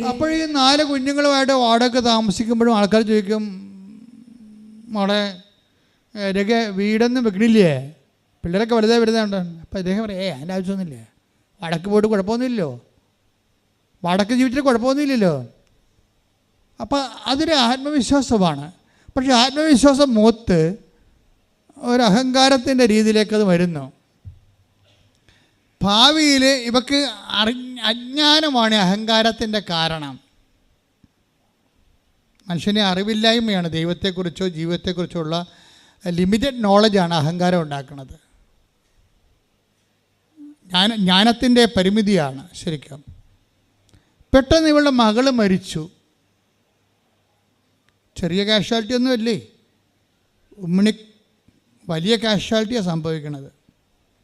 അപ്പോൾ ഈ 4 കുഞ്ഞുങ്ങളുമായിട്ട് വാടക താമസിക്കുമ്പോഴും ആൾക്കാർ ചോദിക്കും, മോളെ ഇതൊക്കെ വീടൊന്നും വെക്കണില്ലേ, പിള്ളേരൊക്കെ വലുതായി വരുന്നുണ്ട്. അപ്പോൾ അദ്ദേഹം പറയും, അതിൻ്റെ ആവശ്യമൊന്നുമില്ല, വടക്ക് പോയിട്ട് കുഴപ്പമൊന്നുമില്ലല്ലോ, വടക്ക് ജീവിച്ചിട്ട് കുഴപ്പമൊന്നുമില്ലല്ലോ. അപ്പം അതൊരു ആത്മവിശ്വാസമാണ്. പക്ഷേ ആത്മവിശ്വാസം മൂത്ത് ഒരു അഹങ്കാരത്തിൻ്റെ രീതിയിലേക്ക് അത് വരുന്നു. ഭാവിയിൽ ഇവക്ക് അജ്ഞാനമാണ് അഹങ്കാരത്തിൻ്റെ കാരണം. മനുഷ്യനെ അറിവില്ലായ്മയാണ്, ദൈവത്തെക്കുറിച്ചോ ജീവിതത്തെക്കുറിച്ചോ ഉള്ള ലിമിറ്റഡ് നോളജാണ് അഹങ്കാരം ഉണ്ടാക്കുന്നത്. ജ്ഞാനത്തിൻ്റെ പരിമിതിയാണ് ശരിക്കും. പെട്ടെന്ന് ഇവളുടെ മകൾ മരിച്ചു. ചെറിയ കാഷ്വാലിറ്റി ഒന്നുമല്ലേ, ഉമ്മിണി വലിയ കാഷ്വാലിറ്റിയാണ് സംഭവിക്കുന്നത്.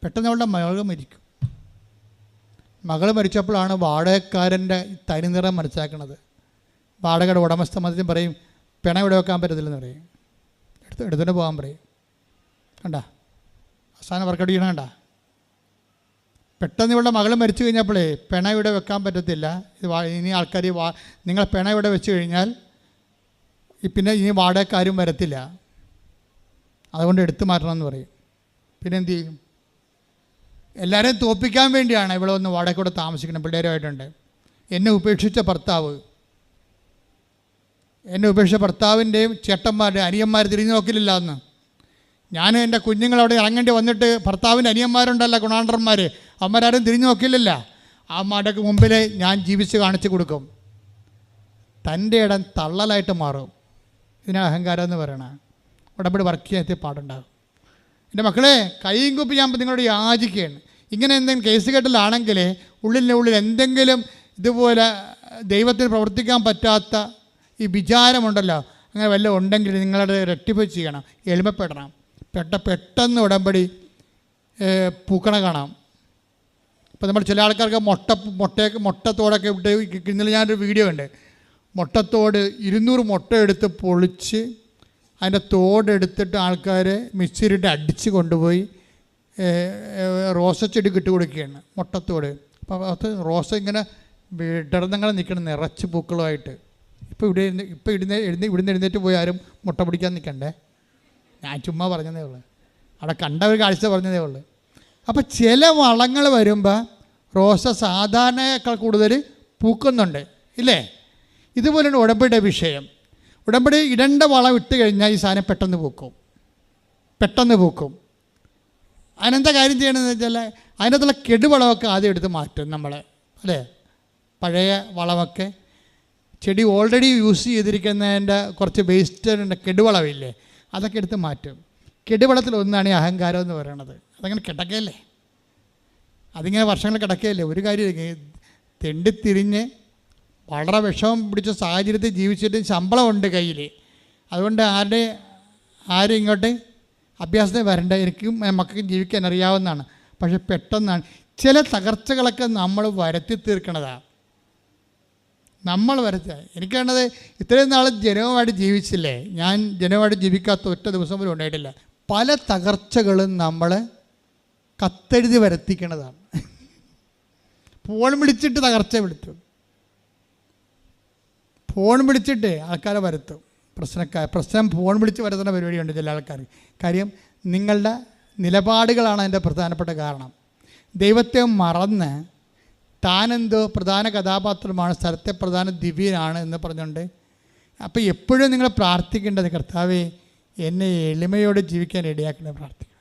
പെട്ടെന്ന് അവളുടെ മകൾ മരിക്കും. മകൾ മരിച്ചപ്പോഴാണ് വാടകക്കാരൻ്റെ തനിനിറം മനസ്സിലാക്കുന്നത്. വാടകയുടെ ഉടമസ്ഥ മധ്യം പറയും, പിണ ഇവിടെ വെക്കാൻ പറ്റത്തില്ലെന്ന് പറയും, എടുത്തുകൊണ്ട് പോകാൻ പറയും. കണ്ട അവസാനം വർക്കൗട്ട് ചെയ്യണം. കണ്ട പെട്ടെന്ന് ഇവളുടെ മകൾ മരിച്ചു കഴിഞ്ഞപ്പോഴേ പിണ ഇവിടെ വെക്കാൻ പറ്റത്തില്ല, ഇനി ആൾക്കാർ നിങ്ങൾ പിണ ഇവിടെ വെച്ച് കഴിഞ്ഞാൽ പിന്നെ ഇനി വാടകക്കാരും വരത്തില്ല, അതുകൊണ്ട് എടുത്തു മാറ്റണമെന്ന് പറയും. പിന്നെ എന്തു ചെയ്യും? എല്ലാവരെയും തോൽപ്പിക്കാൻ വേണ്ടിയാണ് ഇവിടെ ഒന്ന് വാടകയ്ക്കൂടെ താമസിക്കണം. പിള്ളേരുമായിട്ടുണ്ട്. എന്നെ ഉപേക്ഷിച്ച ഭർത്താവിൻ്റെയും ചേട്ടന്മാരുടെയും അനിയന്മാർ തിരിഞ്ഞു നോക്കില്ല എന്ന്. ഞാൻ എൻ്റെ കുഞ്ഞുങ്ങളവിടെ ഇറങ്ങേണ്ടി വന്നിട്ട് ഭർത്താവിൻ്റെ അനിയന്മാരുണ്ടല്ലോ, ഗുണാണ്ടന്മാർ, അവന്മാരാരും തിരിഞ്ഞു നോക്കില്ലല്ല. ആ മാടക്ക് മുമ്പിൽ ഞാൻ ജീവിച്ച് കാണിച്ചു കൊടുക്കും. തൻ്റെ ഇടം തള്ളലായിട്ട് മാറും. ഇതിനാണ് അഹങ്കാരം എന്ന് പറയണത്. ഉടമ്പടി വർക്ക് ചെയ്യാൻ പാടുണ്ടാകും. എൻ്റെ മക്കളെ, കൈയും കുപ്പി ഞാൻ നിങ്ങളോട് യാചിക്കുകയാണ്. ഇങ്ങനെ എന്തെങ്കിലും കേസ് കെട്ടലാണെങ്കിൽ ഉള്ളിൽ എന്തെങ്കിലും ഇതുപോലെ ദൈവത്തിന് പ്രവർത്തിക്കാൻ പറ്റാത്ത ഈ വിചാരമുണ്ടല്ലോ, അങ്ങനെ വല്ലതും ഉണ്ടെങ്കിൽ നിങ്ങളത് റെക്ടിഫൈ ചെയ്യണം, എളിമപ്പെടണം. പെട്ടെന്ന് ഉടമ്പടി പൂക്കണ കാണാം. ഇപ്പോൾ നമ്മൾ ചില ആൾക്കാർക്ക് മുട്ടത്തോടൊക്കെ ഇട്ട്, ഇന്നലെ ഞാനൊരു വീഡിയോ ഉണ്ട്, മുട്ടത്തോട് 200 മുട്ട എടുത്ത് പൊളിച്ച് അതിൻ്റെ തോടെടുത്തിട്ട് ആൾക്കാർ മിക്സിയിലിട്ട് അടിച്ച് കൊണ്ടുപോയി റോസച്ചെടിക്ക് ഇട്ട് കൊടുക്കുകയാണ്, മുട്ടത്തോട്. അപ്പോൾ അത് റോസ ഇങ്ങനെ വിടർന്നങ്ങൾ നിൽക്കണം നിറച്ച് പൂക്കളുമായിട്ട്. ഇവിടുന്ന് എഴുന്നേറ്റ് പോയി ആരും മുട്ട പിടിക്കാൻ നിൽക്കണ്ടേ, ഞാൻ ചുമ്മാ പറഞ്ഞതേ ഉള്ളൂ, അവിടെ കണ്ട ഒരു കാഴ്ച പറഞ്ഞതേ ഉള്ളൂ. അപ്പോൾ ചില വളങ്ങൾ വരുമ്പോൾ റോസ സാധാരണയേക്കാൾ കൂടുതൽ പൂക്കുന്നുണ്ട്, ഇല്ലേ? ഇതുപോലെയാണ് ഉടമ്പടിയുടെ വിഷയം. ഉടമ്പടി ഇടേണ്ട വളം ഇട്ട് കഴിഞ്ഞാൽ ഈ സാധനം പെട്ടെന്ന് പൂക്കും. അതിനെന്താ കാര്യം ചെയ്യണമെന്ന് വെച്ചാൽ അതിനകത്തുള്ള കെടുവളമൊക്കെ ആദ്യം എടുത്ത് മാറ്റും നമ്മൾ, അല്ലേ? പഴയ വളമൊക്കെ, ചെടി ഓൾറെഡി യൂസ് ചെയ്തിരിക്കുന്നതിൻ്റെ കുറച്ച് വേസ്റ്റ് കെടുവളമില്ലേ, അതൊക്കെ എടുത്ത് മാറ്റും. കെടുവളത്തിലൊന്നാണ് ഈ അഹങ്കാരം എന്ന് പറയുന്നത്. അതങ്ങനെ കിടക്കയല്ലേ, അതിങ്ങനെ വർഷങ്ങൾ കിടക്കുകയല്ലേ. ഒരു കാര്യം തെണ്ടിത്തിരിഞ്ഞ് വളരെ വിഷമം പിടിച്ച സാഹചര്യത്തിൽ ജീവിച്ചിട്ട് ശമ്പളമുണ്ട് കയ്യിൽ, അതുകൊണ്ട് ആരും ഇങ്ങോട്ട് അഭ്യാസത്തിന് വരണ്ട, എനിക്കും മക്കൾക്കും ജീവിക്കാൻ അറിയാവുന്നതാണ്. പക്ഷെ പെട്ടെന്നാണ് ചില തകർച്ചകളൊക്കെ നമ്മൾ വരുത്തി തീർക്കണതാണ്. എനിക്ക് വേണ്ടത്, ഇത്രയും നാൾ ജനവുമായിട്ട് ജീവിച്ചില്ലേ, ഞാൻ ജനവുമായിട്ട് ജീവിക്കാത്ത ഒറ്റ ദിവസം പോലും ഉണ്ടായിട്ടില്ല. പല തകർച്ചകളും നമ്മൾ കത്തെഴുതി വരുത്തിക്കണതാണ്. ഫോൺ വിളിച്ചിട്ട് തകർച്ച വിളിച്ചു, ഫോൺ വിളിച്ചിട്ട് ആൾക്കാരെ വരുത്തും. പ്രശ്നം ഫോൺ വിളിച്ച് വരുത്തുന്ന പരിപാടിയുണ്ട് ചില ആൾക്കാർ. കാര്യം നിങ്ങളുടെ നിലപാടുകളാണ് അതിൻ്റെ പ്രധാനപ്പെട്ട കാരണം. ദൈവത്തെ മറന്ന് താനെന്തോ പ്രധാന കഥാപാത്രമാണ്, സ്ഥലത്തെ പ്രധാന ദിവ്യനാണ് എന്ന് പറഞ്ഞുകൊണ്ട്. അപ്പോൾ എപ്പോഴും നിങ്ങൾ പ്രാർത്ഥിക്കേണ്ടത്, കർത്താവേ എന്നെ എളിമയോടെ ജീവിക്കാൻ ഇടയാക്കണേ പ്രാർത്ഥിക്കണം.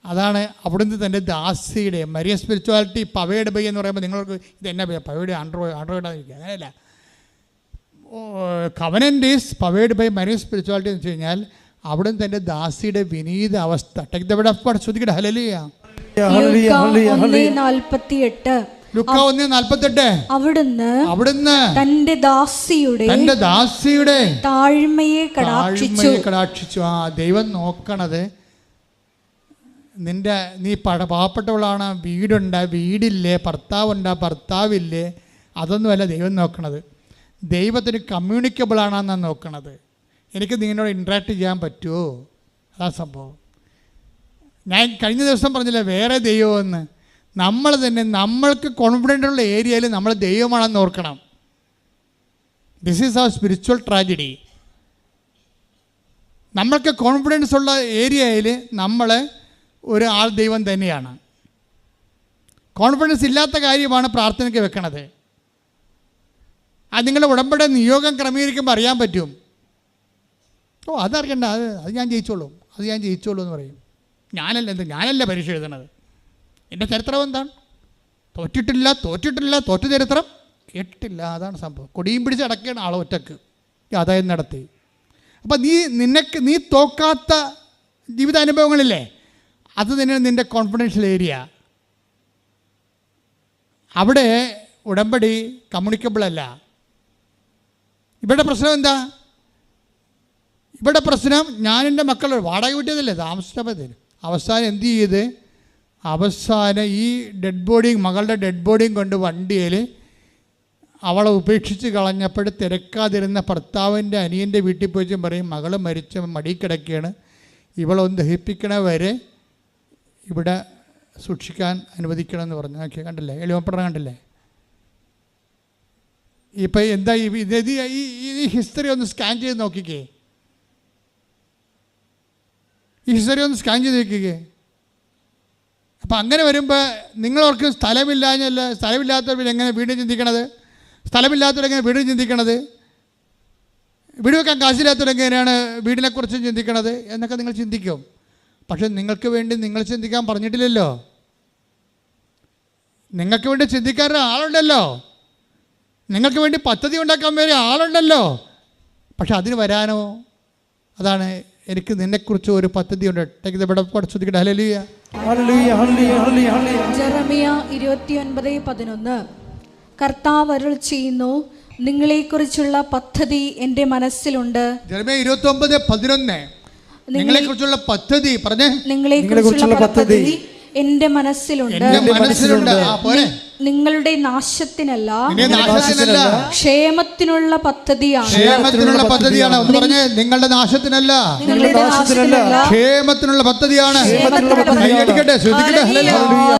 അതാണ് അവിടുന്ന് തൻ്റെ ദാസിയുടെ മരിയ സ്പിരിച്വാലിറ്റി പവേഡ് ബൈ എന്ന് പറയുമ്പോൾ നിങ്ങൾക്ക് ഇതെന്നെ പവേഡ് ആൻഡ്രോയിഡായിരിക്കും, അങ്ങനെയല്ല. Covenant is powered by Maria spirituality എന്ന് വെച്ച് കഴിഞ്ഞാൽ അവിടുന്ന് തൻ്റെ ദാസിയുടെ വിനീത അവസ്ഥ. ശ്രദ്ധിക്കട്ടെ, ഹല്ലേലൂയ. അവിടുന്ന് തന്റെ ദാസിയുടെ താഴ്മയെ കടാക്ഷിച്ചു. ആ ദൈവം നോക്കണത് നീ പാവപ്പെട്ടവളാണ്, വീടില്ലേ, ഭർത്താവില്ലേ, അതൊന്നുമല്ല ദൈവം നോക്കണത്. ദൈവത്തിന് കമ്മ്യൂണിക്കബിളാണെന്നാണ് നോക്കണത്. എനിക്ക് നിങ്ങളോട് ഇൻട്രാക്ട് ചെയ്യാൻ പറ്റുമോ, അതാ സംഭവം. ഞാൻ കഴിഞ്ഞ ദിവസം പറഞ്ഞില്ല വേറെ ദൈവമെന്ന്. നമ്മൾ തന്നെ നമ്മൾക്ക് കോൺഫിഡൻ്റ് ഉള്ള ഏരിയയിൽ നമ്മൾ ദൈവമാണെന്ന് ഓർക്കണം. This is our spiritual tragedy. നമ്മൾക്ക് കോൺഫിഡൻസ് ഉള്ള ഏരിയയിൽ നമ്മൾ ഒരാൾ ദൈവം തന്നെയാണ്. കോൺഫിഡൻസ് ഇല്ലാത്ത കാര്യമാണ് പ്രാർത്ഥനയ്ക്ക് വെക്കണത്. അത് നിങ്ങളുടെ ഉടമ്പടി നിയോഗം ക്രമീകരിക്കുമ്പോൾ അറിയാൻ പറ്റും. അതറിയണ്ട, അത് ഞാൻ ജയിച്ചോളൂ എന്ന് പറയും. ഞാനല്ല പരീക്ഷ എഴുതണത്. എൻ്റെ ചരിത്രം എന്താണ്? തോറ്റിട്ടില്ല, തോറ്റ ചരിത്രം കേട്ടിട്ടില്ല. അതാണ് സംഭവം. കൊടിയും പിടിച്ച് അടക്കുകയാണ് ആളെ ഒറ്റക്ക് അതായത് നടത്തി. അപ്പം നീ തോക്കാത്ത ജീവിതാനുഭവങ്ങളില്ലേ, അത് തന്നെയാണ് നിൻ്റെ കോൺഫിഡൻഷ്യൽ ഏരിയ. അവിടെ ഉടമ്പടി കമ്മ്യൂണിക്കബിൾ അല്ല. ഇവിടെ പ്രശ്നം എന്താ? ഇവിടെ പ്രശ്നം ഞാൻ എൻ്റെ മക്കൾ വാടക വീട്ടിയതല്ലേ, താമസിച്ചാൽ മതി. അവസാനം എന്ത് ചെയ്ത്, ഈ മകളുടെ ഡെഡ് ബോഡിയും കൊണ്ട് വണ്ടിയിൽ അവളെ ഉപേക്ഷിച്ച് കളഞ്ഞപ്പോൾ തിരക്കാതിരുന്ന ഭർത്താവിൻ്റെ അനിയൻ്റെ വീട്ടിൽ പോയി പറയും, മകൾ മരിച്ച മടി കിടക്കുകയാണ്, ഇവളൊന്ന് ദഹിപ്പിക്കണ വരെ ഇവിടെ സൂക്ഷിക്കാൻ അനുവദിക്കണമെന്ന് പറഞ്ഞു. ഓക്കെ, കണ്ടില്ലേ? എളിമപ്പെടണം, കണ്ടില്ലേ? ഇപ്പം എന്താ ഈ ഹിസ്റ്ററി ഒന്ന് സ്കാൻ ചെയ്ത് നോക്കിക്കേ. അപ്പം അങ്ങനെ വരുമ്പോൾ നിങ്ങളവർക്ക് സ്ഥലമില്ലാത്തവർ എങ്ങനെ വീണ്ടും ചിന്തിക്കണത്? സ്ഥലമില്ലാത്തവരെങ്ങനെ വീടും ചിന്തിക്കണത്? വീട് വെക്കാൻ കാശില്ലാത്തവരെങ്ങനെയാണ് വീടിനെക്കുറിച്ച് ചിന്തിക്കണത് എന്നൊക്കെ നിങ്ങൾ ചിന്തിക്കും. പക്ഷെ നിങ്ങൾക്ക് വേണ്ടി നിങ്ങൾ ചിന്തിക്കാൻ പറഞ്ഞിട്ടില്ലല്ലോ. നിങ്ങൾക്ക് വേണ്ടി ചിന്തിക്കാൻ ആളുണ്ടല്ലോ. നിങ്ങൾക്ക് വേണ്ടി പദ്ധതി ഉണ്ടാക്കാൻ വേണ്ടി ആളുണ്ടല്ലോ. പക്ഷെ അതിന് വരാനോ? അതാണ് എനിക്ക് നിന്നെക്കുറിച്ച് ഒരു പദ്ധതിയുണ്ട്. ജെറമിയ 29:11 കർത്താവ് അരുൾ ചെയ്യുന്നു, നിങ്ങളെക്കുറിച്ചുള്ള പദ്ധതി എൻ്റെ മനസ്സിലുണ്ട്. ജെറമിയ 29:11 നിങ്ങളെക്കുറിച്ചുള്ള പദ്ധതി പറഞ്ഞേ. നിങ്ങളെക്കുറിച്ചുള്ള പദ്ധതി എൻ്റെ മനസ്സിലുണ്ട്. നിങ്ങളുടെ നാശത്തിനല്ല, ക്ഷേമത്തിനുള്ള പദ്ധതിയാണ്. ഒന്ന് പറഞ്ഞേ, നിങ്ങളുടെ നാശത്തിനല്ല, ക്ഷേമത്തിനുള്ള പദ്ധതിയാണ്. ശ്രദ്ധിക്കട്ടെ.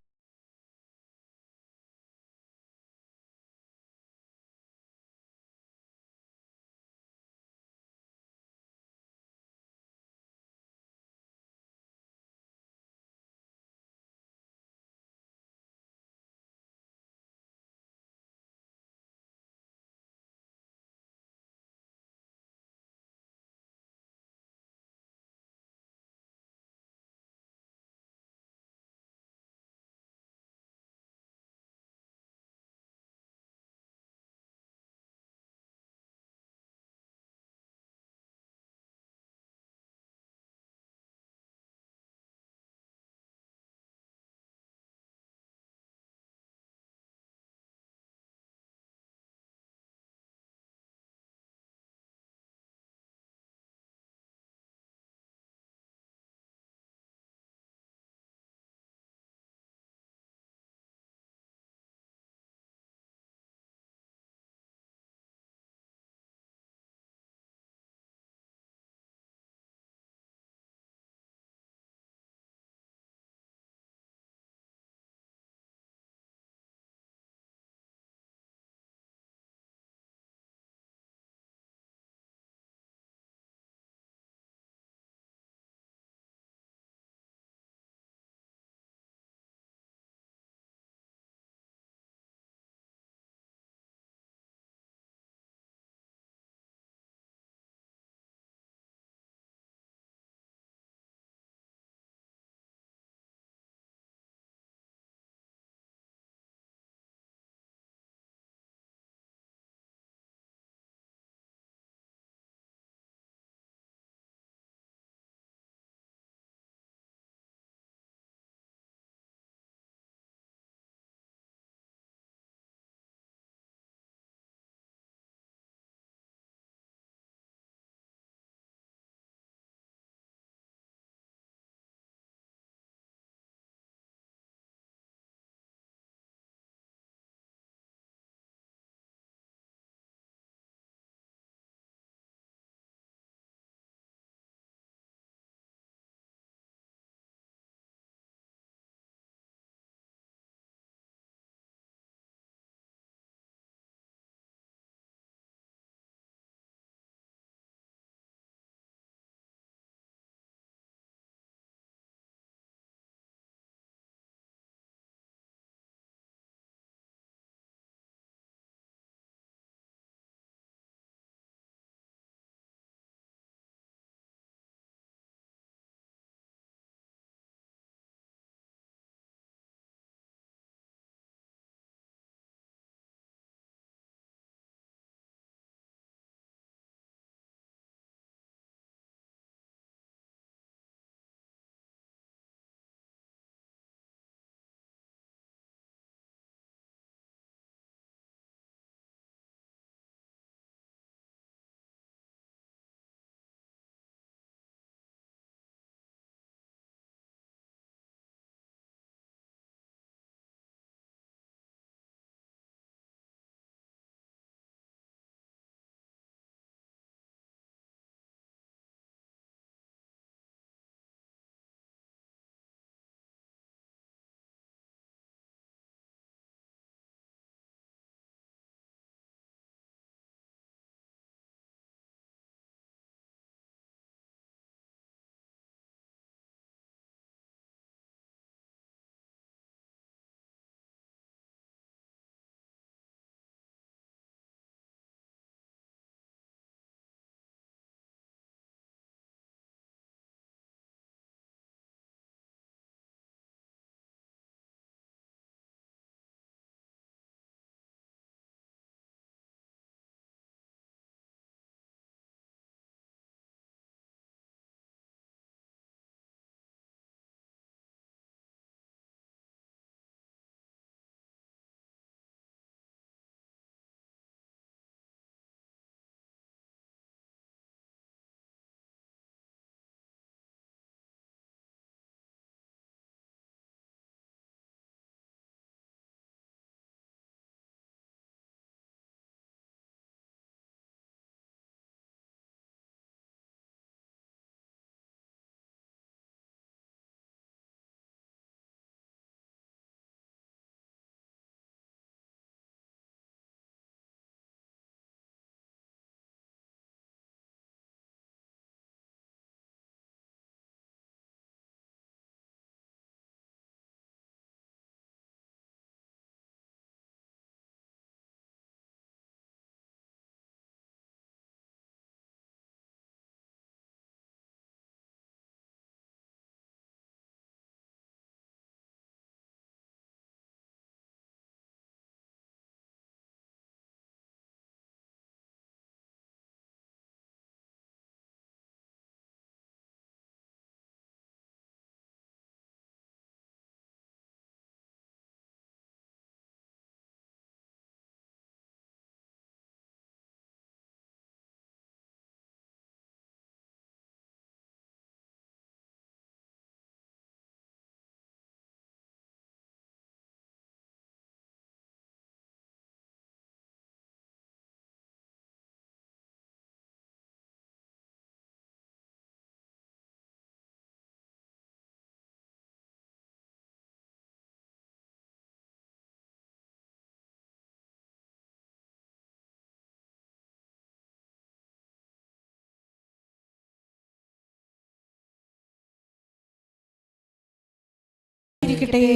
ഉണ്ടായിരിക്കട്ടെ.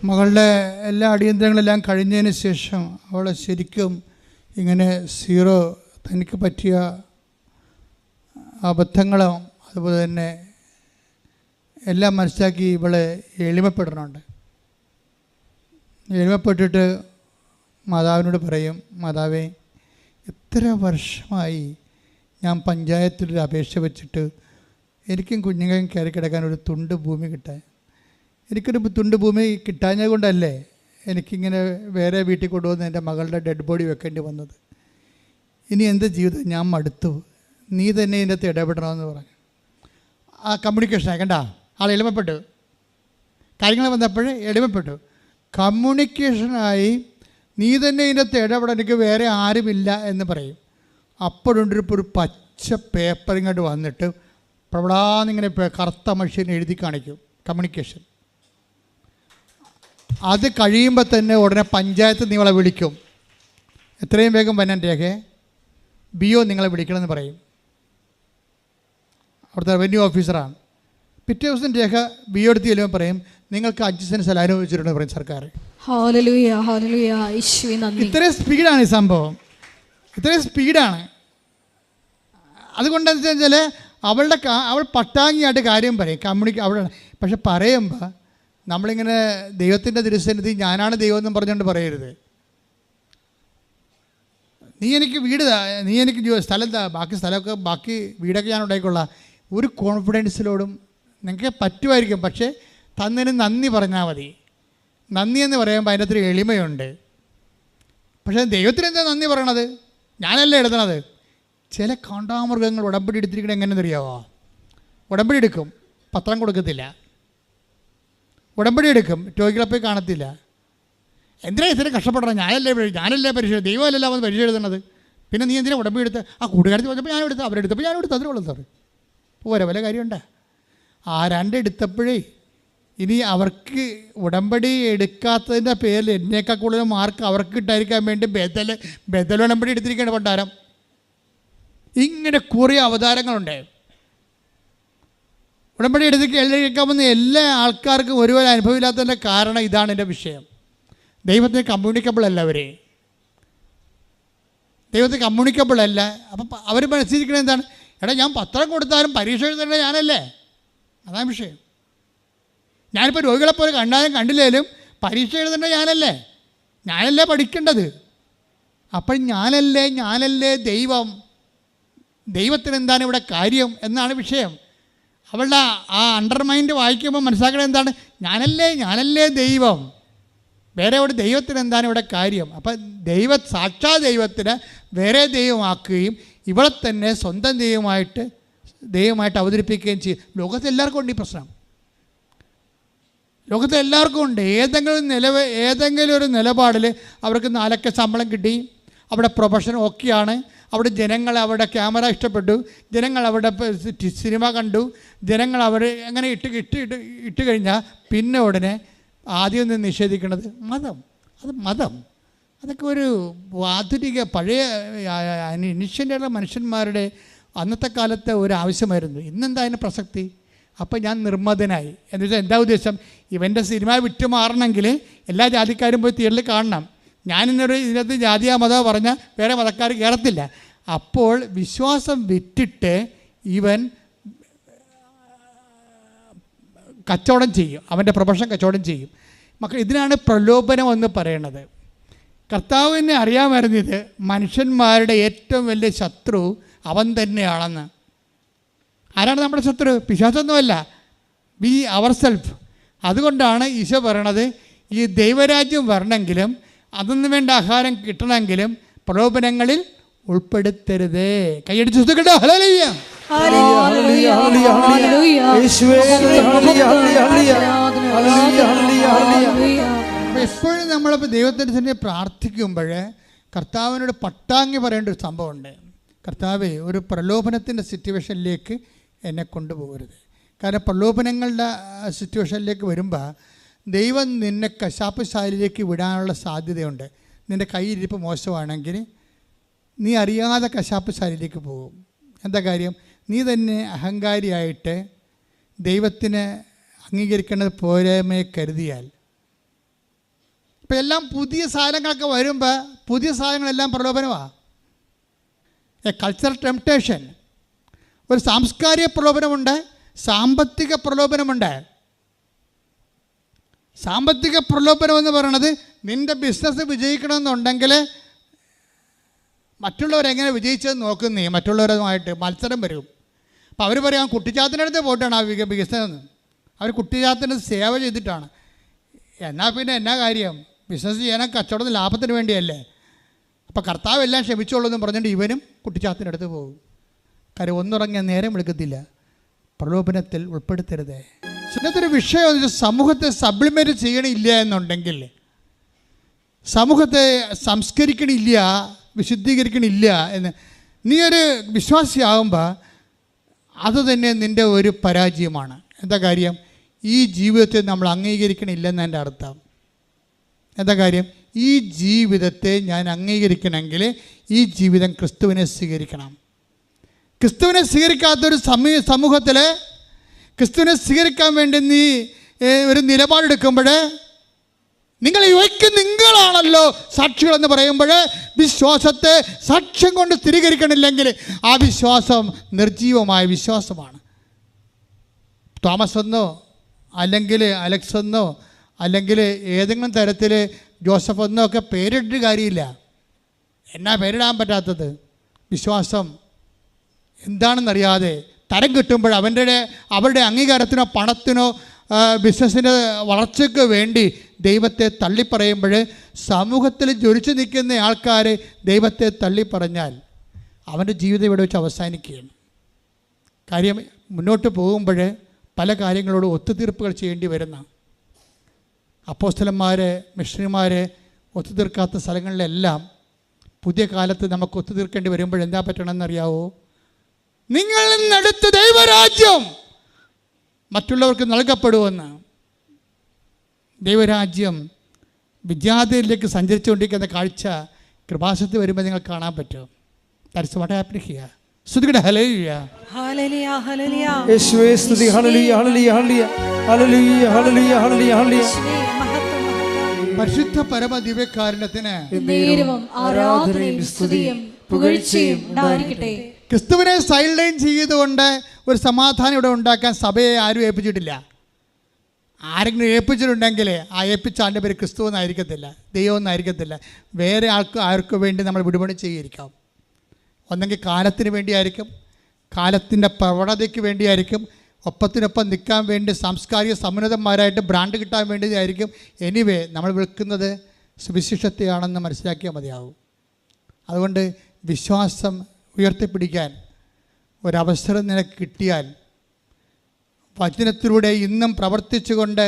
മകളുടെ എല്ലാ അടിയന്തരങ്ങളെല്ലാം കഴിഞ്ഞതിന് ശേഷം അവളെ ശരിക്കും ഇങ്ങനെ സീറോ തനിക്ക് പറ്റിയ അബദ്ധങ്ങളും അതുപോലെ തന്നെ എല്ലാം മനസ്സിലാക്കി ഇവളെ എളിമപ്പെടണമുണ്ട്. എളിമപ്പെട്ടിട്ട് മാതാവിനോട് പറയും, മാതാവേ, എത്ര വർഷമായി ഞാൻ പഞ്ചായത്തിലൊരു അപേക്ഷ വെച്ചിട്ട് എനിക്കും കുഞ്ഞുങ്ങളും കയറി കിടക്കാൻ ഒരു തുണ്ട് ഭൂമി കിട്ടാൻ, എനിക്കൊരു തുണ്ട് ഭൂമി കിട്ടാഞ്ഞത് കൊണ്ടല്ലേ എനിക്കിങ്ങനെ വേറെ വീട്ടിൽ കൊണ്ടുവന്ന് എൻ്റെ മകളുടെ ഡെഡ് ബോഡി വെക്കേണ്ടി വന്നത്. ഇനി എൻ്റെ ജീവിതം ഞാൻ മടുത്തു, നീ തന്നെ ഇതിൻ്റെ അകത്ത് ഇടപെടണമെന്ന് പറഞ്ഞു. ആ കമ്മ്യൂണിക്കേഷനായി കണ്ട ആൾ എളിമപ്പെട്ടു, കാര്യങ്ങൾ വന്നപ്പോൾ എളിമപ്പെട്ടു. കമ്മ്യൂണിക്കേഷനായി നീ തന്നെ ഇതിൻ്റെ അകത്ത് ഇടപെടാൻ, എനിക്ക് വേറെ ആരുമില്ല എന്ന് പറയും. അപ്പോഴുണ്ടിപ്പോൾ ഒരു പച്ച പേപ്പർ ഇങ്ങോട്ട് വന്നിട്ട് പ്രവടാന്നിങ്ങനെ കറുത്ത മനുഷ്യൻ എഴുതി കാണിക്കും കമ്മ്യൂണിക്കേഷൻ. അത് കഴിയുമ്പോൾ തന്നെ ഉടനെ പഞ്ചായത്ത് നിങ്ങളെ വിളിക്കും, എത്രയും വേഗം വന്നാൻ രേഖയെ BO നിങ്ങളെ വിളിക്കണമെന്ന് പറയും. അവിടുത്തെ റവന്യൂ ഓഫീസറാണ്. പിറ്റേ ദിവസം രേഖ BO എടുത്ത് ചെല്ലുമ്പോൾ പറയും, നിങ്ങൾക്ക് 5 സെൻറ്റ് സ്ഥലം അനുവദിച്ചിട്ടുണ്ടെന്ന് പറയും സർക്കാർ. ഇത്രയും സ്പീഡാണ് ഈ സംഭവം, ഇത്രയും സ്പീഡാണ്. അതുകൊണ്ടെന്ന് വെച്ചാൽ അവൾ പട്ടാങ്ങിയായിട്ട് കാര്യം പറയും, അവിടെ. പക്ഷെ പറയുമ്പോൾ നമ്മളിങ്ങനെ ദൈവത്തിൻ്റെ തിരുസന്നിധി ഞാനാണ് ദൈവം എന്നും പറഞ്ഞുകൊണ്ട് പറയരുത്. നീ എനിക്ക് വീട് താ, നീ എനിക്ക് സ്ഥലം താ, ബാക്കി സ്ഥലമൊക്കെ ബാക്കി വീടൊക്കെ ഞാൻ ഉണ്ടായിക്കൊള്ളാം. ഒരു കോൺഫിഡൻസിലോടും നിങ്ങൾക്ക് പറ്റുമായിരിക്കും, പക്ഷേ തന്നതിന് നന്ദി പറഞ്ഞാൽ മതി. നന്ദി എന്ന് പറയുമ്പോൾ അതിൻ്റെ അത്ര എളിമയുണ്ട്. പക്ഷേ ദൈവത്തിന് എന്താ നന്ദി പറയണത്? ഞാനല്ലേ എഴുതണത്. ചില കാണ്ടാമൃഗങ്ങൾ ഉടമ്പടി എടുത്തിരിക്കണത് എങ്ങനെയെന്ന് അറിയാമോ? ഉടമ്പടി എടുക്കും, പത്രം കൊടുക്കത്തില്ല. ഉടമ്പടി എടുക്കും, രോഗികളെ പോയി കാണത്തില്ല. എന്തിനാ ഇത്ര കഷ്ടപ്പെടണം? ഞാനല്ലേ പരീക്ഷ, ദൈവമല്ലല്ലോ അവൻ പരീക്ഷ എഴുതണത്. പിന്നെ നീ എന്തിനാ ഉടമ്പടി എടുത്ത്? ആ കൂട്ടുകാരത്തിൽ വന്നപ്പോൾ ഞാൻ എടുത്ത്, അവരെടുത്തപ്പോൾ ഞാൻ എടുത്ത്, അതിനുള്ളത് സാറ് പോരെ, വല്ല കാര്യമുണ്ടോ? ആ 2 എടുത്തപ്പോഴേ ഇനി അവർക്ക് ഉടമ്പടി എടുക്കാത്തതിൻ്റെ പേരിൽ എന്നേക്കാൾ കൂടുതൽ മാർക്ക് അവർക്ക് കിട്ടാതിരിക്കാൻ വേണ്ടി ബദൽ ഉടമ്പടി എടുത്തിരിക്കുകയാണ് പണ്ടാരം. ഇങ്ങനെ കുറേ അവതാരങ്ങളുണ്ട്. ഉടമ്പടി എടുക്കാമെന്ന് എല്ലാ ആൾക്കാർക്കും ഒരുപോലെ അനുഭവമില്ലാത്തതിൻ്റെ കാരണം ഇതാണ് എൻ്റെ വിഷയം. ദൈവത്തിന് കമ്മ്യൂണിക്കബിൾ അല്ല, ദൈവത്തിന് കമ്മ്യൂണിക്കബിൾ അല്ല. അപ്പം അവർ മനസ്സിലിരിക്കണത് എന്താണ്? എടാ, ഞാൻ പത്രം കൊടുത്താലും പരീക്ഷ എഴുതേണ്ടത് ഞാനല്ലേ? അതാണ് വിഷയം. ഞാനിപ്പോൾ രോഗികളെപ്പോലെ കണ്ടാലും കണ്ടില്ലേലും പരീക്ഷ എഴുതേണ്ടത് ഞാനല്ലേ പഠിക്കേണ്ടത്. അപ്പോൾ ഞാനല്ലേ ദൈവത്തിന് എന്താണ് ഇവിടെ കാര്യം എന്നാണ് വിഷയം. അവളുടെ ആ അണ്ടർമൈൻഡ് വായിക്കുമ്പോൾ മനസ്സിലാക്കണത് എന്താണ്? ഞാനല്ലേ ദൈവം, വേറെ ഇവിടെ ദൈവത്തിന് എന്താണ് ഇവിടെ കാര്യം. അപ്പം സാക്ഷാ ദൈവത്തിന് വേറെ ദൈവമാക്കുകയും ഇവളെ തന്നെ സ്വന്തം ദൈവമായിട്ട് അവതരിപ്പിക്കുകയും ചെയ്യും. ലോകത്തെ എല്ലാവർക്കും ഉണ്ട് ഈ പ്രശ്നം, ലോകത്തെ എല്ലാവർക്കും ഉണ്ട്. ഏതെങ്കിലും ഒരു നിലപാടിൽ അവർക്ക് 4 അക്ക ശമ്പളം കിട്ടി, അവിടെ പ്രൊഫഷൻ ഓക്കെയാണ്, അവിടെ ജനങ്ങൾ അവിടെ ക്യാമറ ഇഷ്ടപ്പെട്ടു, ജനങ്ങൾ അവിടെ സിനിമ കണ്ടു, ജനങ്ങൾ അവർ അങ്ങനെ ഇട്ട് കഴിഞ്ഞാൽ പിന്നെ ഉടനെ ആദ്യം നിന്ന് നിഷേധിക്കുന്നത് മതം. അതൊക്കെ ഒരു ആധുനിക പഴയ ഇനിഷ്യൻ്റുള്ള മനുഷ്യന്മാരുടെ അന്നത്തെ കാലത്തെ ഒരു ആവശ്യമായിരുന്നു. ഇന്നെന്താ അതിന് പ്രസക്തി? അപ്പം ഞാൻ നിർമ്മതനായി എന്ന് വെച്ചാൽ എന്താ ഉദ്ദേശം? ഇവൻ്റെ സിനിമ വിറ്റ് മാറണമെങ്കിൽ എല്ലാ ജാതിക്കാരും പോയി തിയേറ്ററിൽ കാണണം. ഞാനിന്നൊരു ഇതിനകത്ത് ജാതിയാ മതമോ പറഞ്ഞാൽ വേറെ മതക്കാർ കയറത്തില്ല. അപ്പോൾ വിശ്വാസം വിറ്റിട്ട് ഇവൻ കച്ചവടം ചെയ്യും, അവൻ്റെ പ്രൊഫഷൻ കച്ചവടം ചെയ്യും. ഇതിനാണ് പ്രലോഭനം എന്ന് പറയണത്. കർത്താവിനെ അറിയാമായിരുന്നത് മനുഷ്യന്മാരുടെ ഏറ്റവും വലിയ ശത്രു അവൻ തന്നെയാണെന്ന്. ആരാണ് നമ്മുടെ ശത്രു? പിശാചൊന്നുമല്ല, ബി അവർ സെൽഫ്. അതുകൊണ്ടാണ് ഈശോ പറയണത്, ഈ ദൈവരാജ്യം വരണമെങ്കിലും അതൊന്നും വേണ്ട ആഹാരം കിട്ടണമെങ്കിലും പ്രലോഭനങ്ങളിൽ ഉൾപ്പെടുത്തരുത്. കൈയടിച്ച് സുഖട്ടോ. ഹല്ലേലൂയ. എപ്പോഴും നമ്മളിപ്പോൾ ദൈവത്തിൻ്റെ തന്നെ പ്രാർത്ഥിക്കുമ്പോൾ കർത്താവിനോട് പട്ടാങ്ങി പറയേണ്ട ഒരു സംഭവമുണ്ട്. കർത്താവേ, ഒരു പ്രലോഭനത്തിൻ്റെ സിറ്റുവേഷനിലേക്ക് എന്നെ കൊണ്ടുപോകരുത്. കാരണം പ്രലോഭനങ്ങളുടെ സിറ്റുവേഷനിലേക്ക് വരുമ്പോൾ ദൈവം നിന്നെ കശാപ്പ് ശാലയിലേക്ക് വിടാനുള്ള സാധ്യതയുണ്ട്. നിൻ്റെ കയ്യിരിപ്പ് മോശമാണെങ്കിൽ നീ അറിയാതെ കശാപ്പ് ശാലയിലേക്ക് പോകും. എന്താ കാര്യം? നീ തന്നെ അഹങ്കാരിയായിട്ട് ദൈവത്തിന് അംഗീകരിക്കേണ്ടത് പോരായ്മയെ കരുതിയാൽ. ഇപ്പം എല്ലാം പുതിയ സാധനങ്ങളൊക്കെ വരുമ്പോൾ പുതിയ സാധനങ്ങളെല്ലാം പ്രലോഭനമാണ്. എ കൾച്ചറൽ ടെംപ്ടേഷൻ, ഒരു സാംസ്കാരിക പ്രലോഭനമുണ്ട്, സാമ്പത്തിക പ്രലോഭനമുണ്ട്. സാമ്പത്തിക പ്രലോഭനം എന്ന് പറയുന്നത് നിൻ്റെ ബിസിനസ് വിജയിക്കണമെന്നുണ്ടെങ്കിൽ മറ്റുള്ളവരെങ്ങനെ വിജയിച്ചതെന്ന് നോക്കുന്നേ, മറ്റുള്ളവരുമായിട്ട് മത്സരം വരും. അപ്പോൾ അവർ പറയും കുട്ടിച്ചാത്തിൻ്റെ അടുത്ത് പോയിട്ടാണ് ആ ബിസിനസ്, അവർ കുട്ടിച്ചാത്തിൻ്റെ സേവ ചെയ്തിട്ടാണ്. എന്നാൽ പിന്നെ എന്നാ കാര്യം, ബിസിനസ് ചെയ്യാൻ കച്ചവടത്തിന് ലാഭത്തിന് വേണ്ടിയല്ലേ. അപ്പോൾ കർത്താവ് എല്ലാം ക്ഷമിച്ചോളൂ എന്ന് പറഞ്ഞിട്ട് ഇവനും കുട്ടിച്ചാത്തിൻ്റെ അടുത്ത് പോകും. കാര്യം ഒന്നുറങ്ങിയ നേരം വിളിക്കത്തില്ല. പ്രലോഭനത്തിൽ ഉൾപ്പെടുത്തരുത്. ഇന്നത്തെ വിഷയം എന്ന് വെച്ചാൽ സമൂഹത്തെ സപ്ലിമെൻറ്റ് ചെയ്യണില്ല എന്നുണ്ടെങ്കിൽ, സമൂഹത്തെ സംസ്കരിക്കണില്ല, വിശുദ്ധീകരിക്കണില്ല എന്ന് നീ ഒരു വിശ്വാസിയാകുമ്പോൾ അത് തന്നെ നിൻ്റെ ഒരു പരാജയമാണ്. എന്താ കാര്യം, ഈ ജീവിതത്തെ നമ്മൾ അംഗീകരിക്കണില്ലെന്ന് എൻ്റെ അർത്ഥം. എന്താ കാര്യം, ഈ ജീവിതത്തെ ഞാൻ അംഗീകരിക്കണമെങ്കിൽ ഈ ജീവിതം ക്രിസ്തുവിനെ സ്വീകരിക്കണം. ക്രിസ്തുവിനെ സ്വീകരിക്കാത്തൊരു സമൂഹത്തിൽ ക്രിസ്തുവിനെ സ്വീകരിക്കാൻ വേണ്ടി നീ ഒരു നിലപാടെടുക്കുമ്പോൾ നിങ്ങൾ നിങ്ങളാണല്ലോ സാക്ഷികളെന്ന് പറയുമ്പോൾ വിശ്വാസത്തെ സാക്ഷ്യം കൊണ്ട് സ്ഥിരീകരിക്കണില്ലെങ്കിൽ ആ വിശ്വാസം നിർജീവമായ വിശ്വാസമാണ്. തോമസ് എന്നോ അല്ലെങ്കിൽ അലക്സ് എന്നോ അല്ലെങ്കിൽ ഏതെങ്കിലും തരത്തിൽ ജോസഫ് എന്നോ ഒക്കെ പേരിട്ട് കാര്യമില്ല. എന്നാ പേരിടാൻ പറ്റാത്തത്? വിശ്വാസം എന്താണെന്നറിയാതെ തരം കിട്ടുമ്പോൾ അവരുടെ അംഗീകാരത്തിനോ പണത്തിനോ ബിസിനസ്സിൻ്റെ വളർച്ചയ്ക്ക് വേണ്ടി ദൈവത്തെ തള്ളിപ്പറയുമ്പോൾ സമൂഹത്തിൽ ജ്വലിച്ചു നിൽക്കുന്ന ആൾക്കാർ ദൈവത്തെ തള്ളിപ്പറഞ്ഞാൽ അവൻ്റെ ജീവിതം ഇവിടെ വെച്ച് അവസാനിക്കുകയാണ്. കാര്യം മുന്നോട്ട് പോകുമ്പോൾ പല കാര്യങ്ങളോട് ഒത്തുതീർപ്പുകൾ ചെയ്യേണ്ടി വരുന്ന അപ്പോസ്തലന്മാർ, മിഷണറിമാർ ഒത്തുതീർക്കാത്ത സ്ഥലങ്ങളിലെല്ലാം പുതിയ കാലത്ത് നമുക്ക് ഒത്തുതീർക്കേണ്ടി വരുമ്പോൾ എന്താ പറ്റണമെന്നറിയാവോ? നിങ്ങളിൽ നിന്നെടുത്ത് ദൈവരാജ്യം മറ്റുള്ളവർക്ക് നൽകപ്പെടുമെന്ന്. ദൈവരാജ്യം വിദ്യാർത്ഥിയിലേക്ക് സഞ്ചരിച്ചുകൊണ്ടിരിക്കുന്ന കാഴ്ച കൃപാസനത്തിൽ വരുമ്പോൾ നിങ്ങൾ കാണാൻ പറ്റും. That's what happening here. സ്തുതിക്കട്ടെ, ഹല്ലേലൂയ, ഹല്ലേലൂയ, ഹല്ലേലൂയ. യേശുവേ സ്തുതി, ഹല്ലേലൂയ, ഹല്ലേലൂയ, ഹല്ലേലൂയ, ഹല്ലേലൂയ, ഹല്ലേലൂയ, ഹല്ലേലൂയ, ഹല്ലേലൂയ. പരിശുദ്ധ പരമ ദിവ്യകാരുണ്യത്തിന് നേരവും ആരാധനയും സ്തുതിയും പുകഴ്ചയും ഉണ്ടായിരിക്കട്ടെ. ക്രിസ്തുവിനെ സൈൽഡൈൻ ചെയ്തുകൊണ്ട് ഒരു സമാധാനം ഇവിടെ ഉണ്ടാക്കാൻ സഭയെ ആരും ഏൽപ്പിച്ചിട്ടില്ല. ആരെങ്കിലും ഏൽപ്പിച്ചിട്ടുണ്ടെങ്കിൽ ആ ഏൽപ്പിച്ച ആളുടെ പേര് ക്രിസ്തു എന്നായിരിക്കത്തില്ല, ദൈവം എന്നായിരിക്കത്തില്ല. വേറെ ആർക്ക് വേണ്ടി നമ്മൾ വിടുപണി ചെയ്തിരിക്കാം. ഒന്നെങ്കിൽ കാലത്തിന് വേണ്ടിയായിരിക്കും, കാലത്തിൻ്റെ പ്രവണതയ്ക്ക് വേണ്ടിയായിരിക്കും, ഒപ്പത്തിനൊപ്പം നിൽക്കാൻ വേണ്ടി സാംസ്കാരിക സമുന്നതന്മാരായിട്ട് ബ്രാൻഡ് കിട്ടാൻ വേണ്ടിയായിരിക്കും. എനിവേ നമ്മൾ വിൽക്കുന്നത് സുവിശേഷത്തെയാണെന്ന് മനസ്സിലാക്കിയാൽ മതിയാവും. അതുകൊണ്ട് വിശ്വാസം ഉയർത്തിപ്പിടിക്കാൻ ഒരവസരം നിനക്ക് കിട്ടിയാൽ വചനത്തിലൂടെ ഇന്നും പ്രവർത്തിച്ചുകൊണ്ട്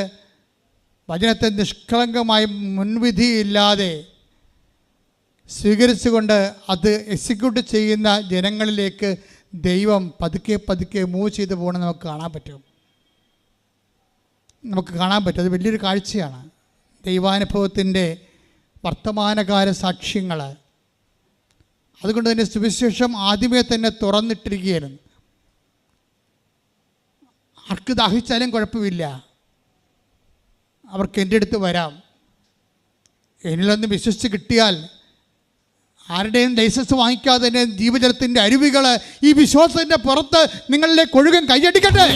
വചനത്തെ നിഷ്കളങ്കമായി മുൻവിധിയില്ലാതെ സ്വീകരിച്ചുകൊണ്ട് അത് എക്സിക്യൂട്ട് ചെയ്യുന്ന ജനങ്ങളിലേക്ക് ദൈവം പതുക്കെ പതുക്കെ മൂവ് ചെയ്തു പോകണം നമുക്ക് കാണാൻ പറ്റും. അത് വലിയൊരു കാഴ്ചയാണ്. ദൈവാനുഭവത്തിൻ്റെ വർത്തമാനകാല സാക്ഷ്യങ്ങൾ. അതുകൊണ്ട് തന്നെ സുവിശേഷം ആദ്യമേ തന്നെ തുറന്നിട്ടിരിക്കുകയായിരുന്നു. ആർക്ക് ദാഹിച്ചാലും കുഴപ്പമില്ല, അവർക്ക് എൻ്റെ അടുത്ത് വരാം. എന്നിലൊന്ന് വിശ്വസിച്ച് കിട്ടിയാൽ ആരുടെയും ലൈസൻസ് വാങ്ങിക്കാതെ തന്നെ ജീവജലത്തിൻ്റെ അരുവികൾ ഈ വിശ്വാസത്തിൻ്റെ പുറത്ത് നിങ്ങളിലേക്ക് ഒഴുകാൻ കൈയടിക്കട്ടെ.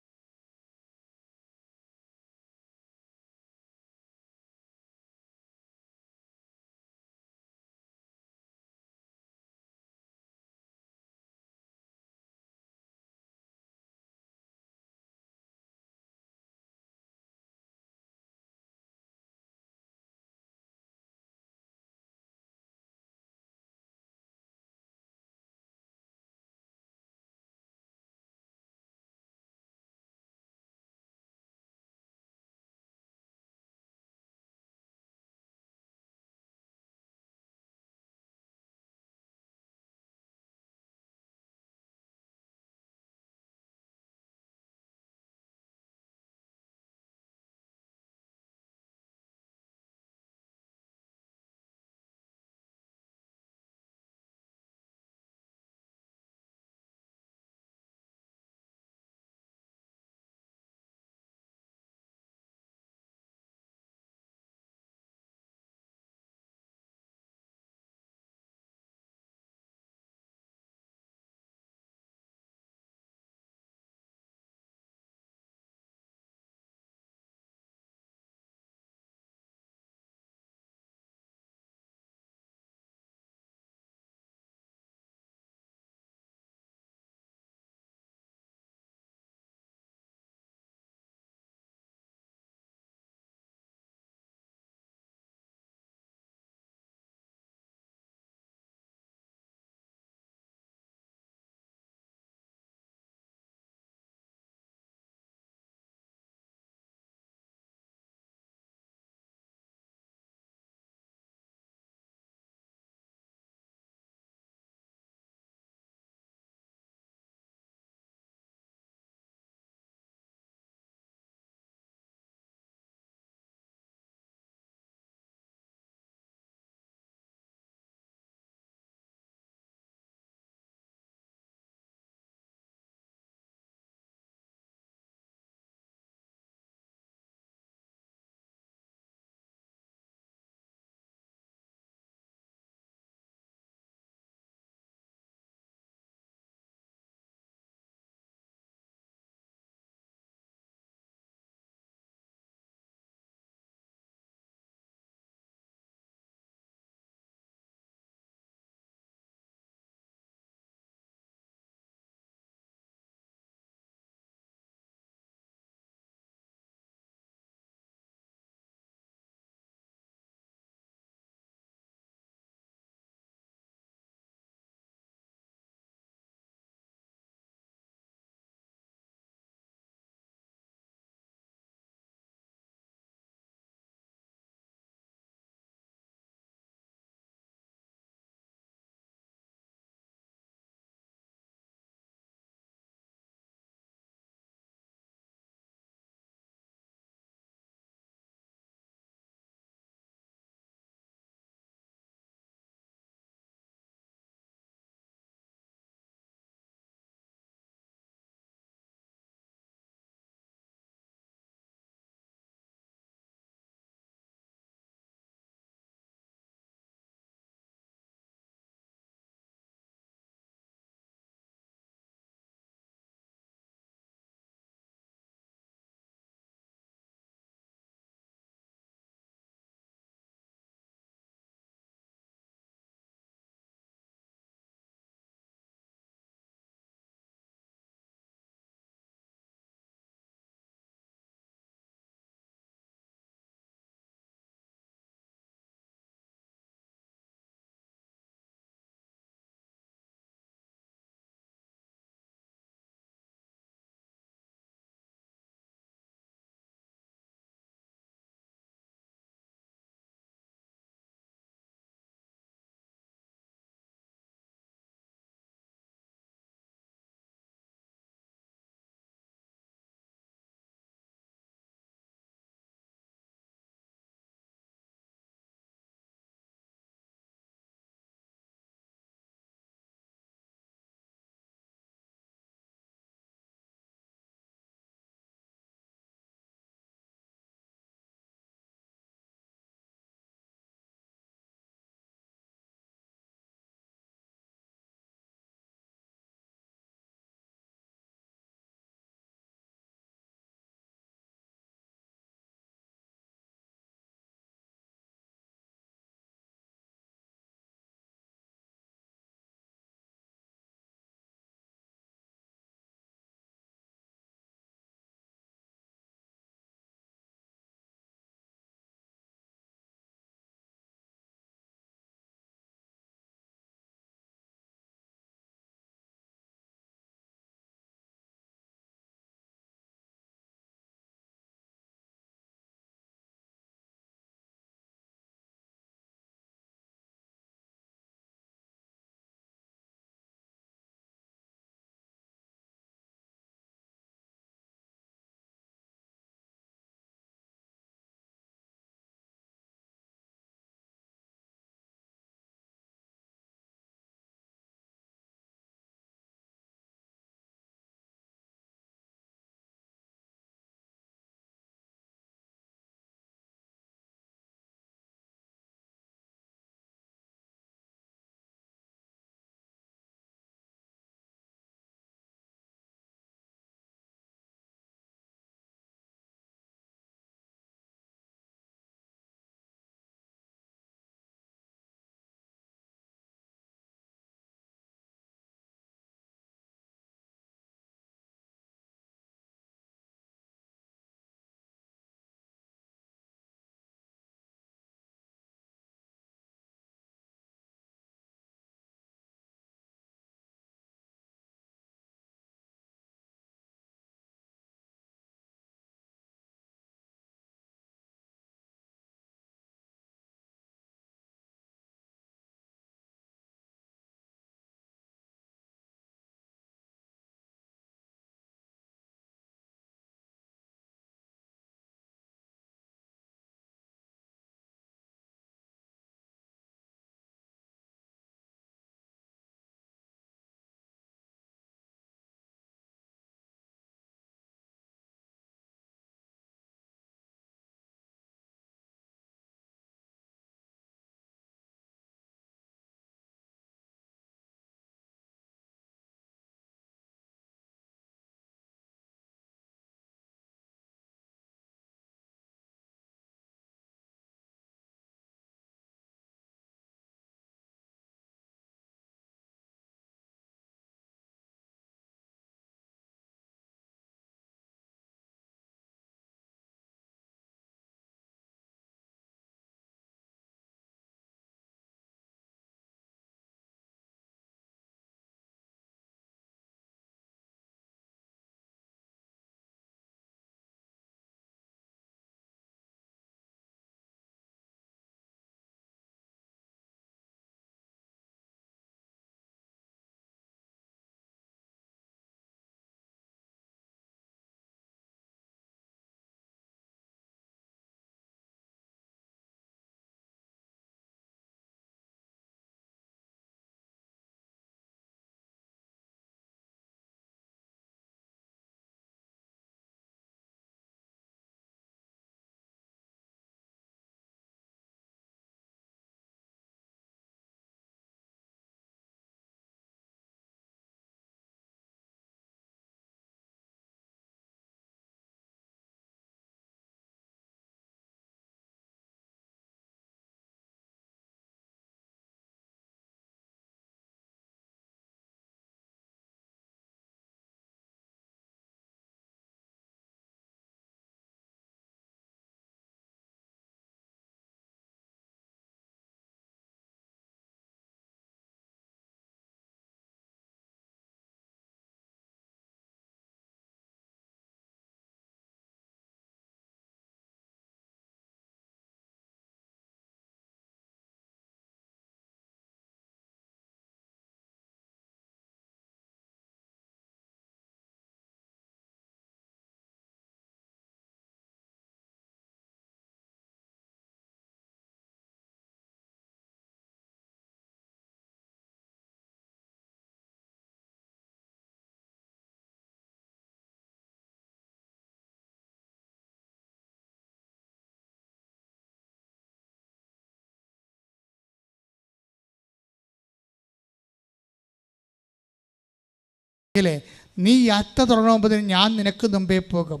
നീ യാത്ര തുടങ്ങുമ്പോൾ ഞാൻ നിനക്ക് മുമ്പേ പോകും.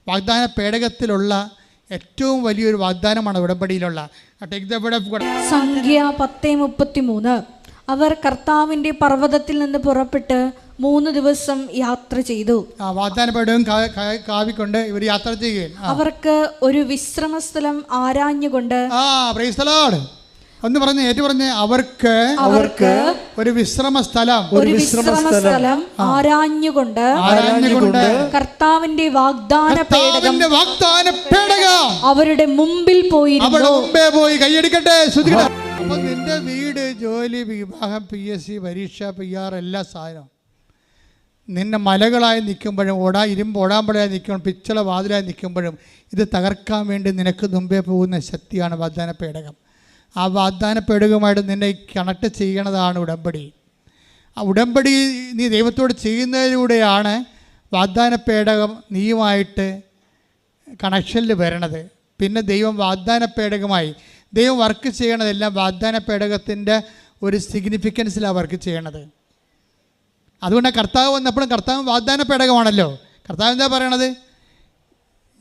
വാഗ്ദാന പേടകത്തിലുള്ള ഏറ്റവും വലിയൊരു വാഗ്ദാനമാണ് ഉടമ്പടിയിലുള്ള. സംഖ്യ 10:33. അവർ കർത്താവിന്റെ പർവ്വതത്തിൽ നിന്ന് പുറപ്പെട്ട് 3 ദിവസം യാത്ര ചെയ്തു. വാഗ്ദാന പേടകം കാവിക്കൊണ്ട് ഇവർ യാത്ര ചെയ്യുകയും അവർക്ക് ഒരു വിശ്രമ സ്ഥലം ആരാഞ്ഞുകൊണ്ട് ഒന്ന് പറഞ്ഞ് ഏറ്റു പറഞ്ഞ് അവർക്ക് ഒരു വിശ്രമ സ്ഥലം ആരാഞ്ഞുകൊണ്ട് കർത്താവിന്റെ വാഗ്ദാന പേടകം അവരുടെ മുമ്പിൽ പോയി കൈയടിക്കട്ടെ. അപ്പൊ നിന്റെ വീട്, ജോലി, വിവാഹം, PSC പരീക്ഷ, PR എല്ലാ സാധനവും നിന്നെ മലകളായി നിൽക്കുമ്പോഴും ഇരുമ്പ് ഓടാമ്പഴായി നിൽക്കുമ്പോഴും പിച്ചള വാതിലായി നിൽക്കുമ്പോഴും ഇത് തകർക്കാൻ വേണ്ടി നിനക്ക് മുമ്പേ പോകുന്ന ശക്തിയാണ് വാഗ്ദാന പേടകം. ആ വാഗ്ദാന പേടകമായിട്ട് നിന്നെ കണക്ട് ചെയ്യണതാണ് ഉടമ്പടി. ആ ഉടമ്പടി നീ ദൈവത്തോട് ചെയ്യുന്നതിലൂടെയാണ് വാഗ്ദാന പേടകം നീയുമായിട്ട് കണക്ഷനിൽ വരണത്. പിന്നെ ദൈവം വാഗ്ദാന പേടകമായി ദൈവം വർക്ക് ചെയ്യണതെല്ലാം വാഗ്ദാന പേടകത്തിൻ്റെ ഒരു സിഗ്നിഫിക്കൻസിലാണ് വർക്ക് ചെയ്യണത്. അതുകൊണ്ട് കർത്താവ് വന്നപ്പോഴും കർത്താവ് വാഗ്ദാന പേടകമാണല്ലോ. കർത്താവ് എന്താ പറയണത്?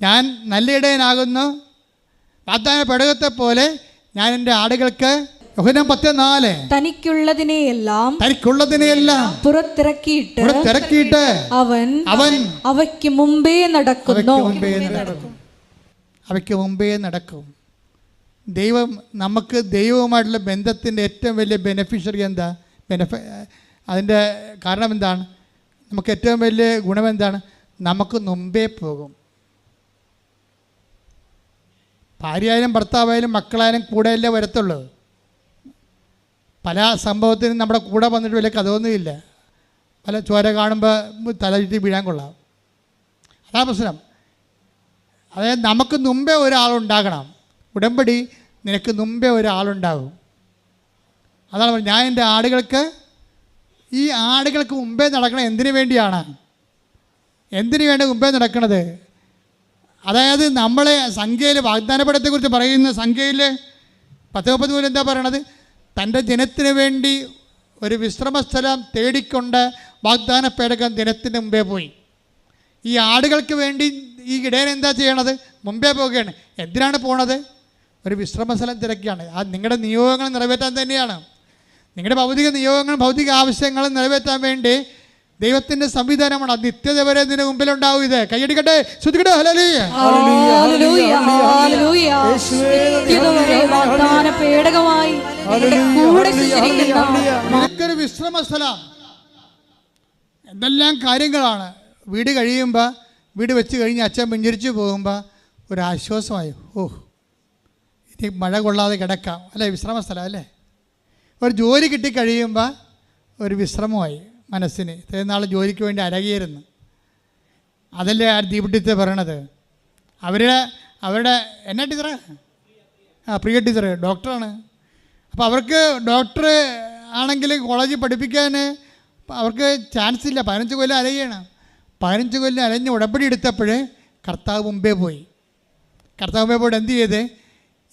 ഞാൻ നല്ല ഇടയനാകുന്നു, വാഗ്ദാന പേടകത്തെ പോലെ ഞാൻ എൻ്റെ ആടുകൾക്ക് യോഹന്നാൻ 10:4 തനിക്കുള്ളതിനെയെല്ലാം പുറത്തിറക്കിയിട്ട് അവൻ അവയ്ക്ക് മുമ്പേ നടക്കുന്നു. അവയ്ക്ക് മുമ്പേ നടക്കും. ദൈവം നമുക്ക് ദൈവവുമായിട്ടുള്ള ബന്ധത്തിൻ്റെ ഏറ്റവും വലിയ ബെനഫിഷ്യറി എന്താ? അതിൻ്റെ കാരണം എന്താണ്? നമുക്ക് ഏറ്റവും വലിയ ഗുണം എന്താണ്? നമുക്ക് മുമ്പേ പോകും. ഭാര്യയായാലും ഭർത്താവായാലും മക്കളായാലും കൂടെയല്ലേ വരത്തുള്ളൂ. പല സംഭവത്തിനും നമ്മുടെ കൂടെ വന്നിട്ട് വലിയ കഥയൊന്നുമില്ല. പല ചോര കാണുമ്പോൾ തലചുറ്റി വീഴാൻ കൊള്ളാം. അതാ പ്രശ്നം. അതായത് നമുക്ക് മുമ്പേ ഒരാളുണ്ടാകണം. ഉടമ്പടി നിനക്ക് മുമ്പേ ഒരാളുണ്ടാകും. അതാണ് പറഞ്ഞത്, ഞാൻ എൻ്റെ ആടുകൾക്ക്, ഈ ആടുകൾക്ക് മുമ്പേ നടക്കണം. എന്തിനു വേണ്ടിയാണ്? എന്തിനു വേണ്ടി മുമ്പേ നടക്കണത്? അതായത് നമ്മളെ സംഖ്യയിൽ വാഗ്ദാനപടത്തെക്കുറിച്ച് പറയുന്ന സംഖ്യയിൽ 10:30 എന്താ പറയണത്? തൻ്റെ ജനത്തിന് വേണ്ടി ഒരു വിശ്രമസ്ഥലം തേടിക്കൊണ്ട് വാഗ്ദാന പേടകം ജനത്തിന് മുമ്പേ പോയി. ഈ ആടുകൾക്ക് വേണ്ടി ഈ ഇടയൻ എന്താ ചെയ്യണത്? മുമ്പേ പോവുകയാണ്. എന്തിനാണ് പോണത്? ഒരു വിശ്രമസ്ഥലം തിരക്കിയാണ്. അത് നിങ്ങളുടെ നിയോഗങ്ങൾ നിറവേറ്റാൻ തന്നെയാണ്. നിങ്ങളുടെ ഭൗതിക നിയോഗങ്ങളും ഭൗതിക ആവശ്യങ്ങളും നിറവേറ്റാൻ വേണ്ടി ദൈവത്തിൻ്റെ സംവിധാനമാണ്. അത് നിത്യത വരെ ഇതിന് മുമ്പിലുണ്ടാവും. ഇത് കൈയടിക്കട്ടെ, ശ്രുതിക്കട്ടെ. നമുക്കൊരു വിശ്രമ സ്ഥലം. എന്തെല്ലാം കാര്യങ്ങളാണ്. വീട് കഴിയുമ്പോൾ, വീട് വെച്ച് കഴിഞ്ഞ് അച്ഛൻ പിഞ്ചിരിച്ച് പോകുമ്പോൾ ഒരാശ്വാസമായി. ഇനി മഴ കൊള്ളാതെ കിടക്കാം, അല്ലേ? വിശ്രമ സ്ഥലം അല്ലേ? ഒരു ജോലി കിട്ടിക്കഴിയുമ്പോൾ ഒരു വിശ്രമമായി മനസ്സിന്. ഇത്രയും നാൾ ജോലിക്ക് വേണ്ടി അരകിയിരുന്നു. അതല്ലേ ആ ദീപട്ടിത്തെ പറയണത്. അവരുടെ എന്നാ ടീച്ചറ്? പ്രിയ ടീച്ചർ ഡോക്ടറാണ്. അപ്പോൾ അവർക്ക് ഡോക്ടർ ആണെങ്കിൽ കോളേജിൽ പഠിപ്പിക്കാൻ അവർക്ക് ചാൻസ് ഇല്ല. 15 കൊല്ലം അലയാണ്. 15 കൊല്ലം അലഞ്ഞ് ഉടമ്പടി എടുത്തപ്പോൾ കർത്താവ് മുമ്പേ പോയി. കർത്താവ് മുമ്പേ പോയിട്ട് എന്ത് ചെയ്ത്?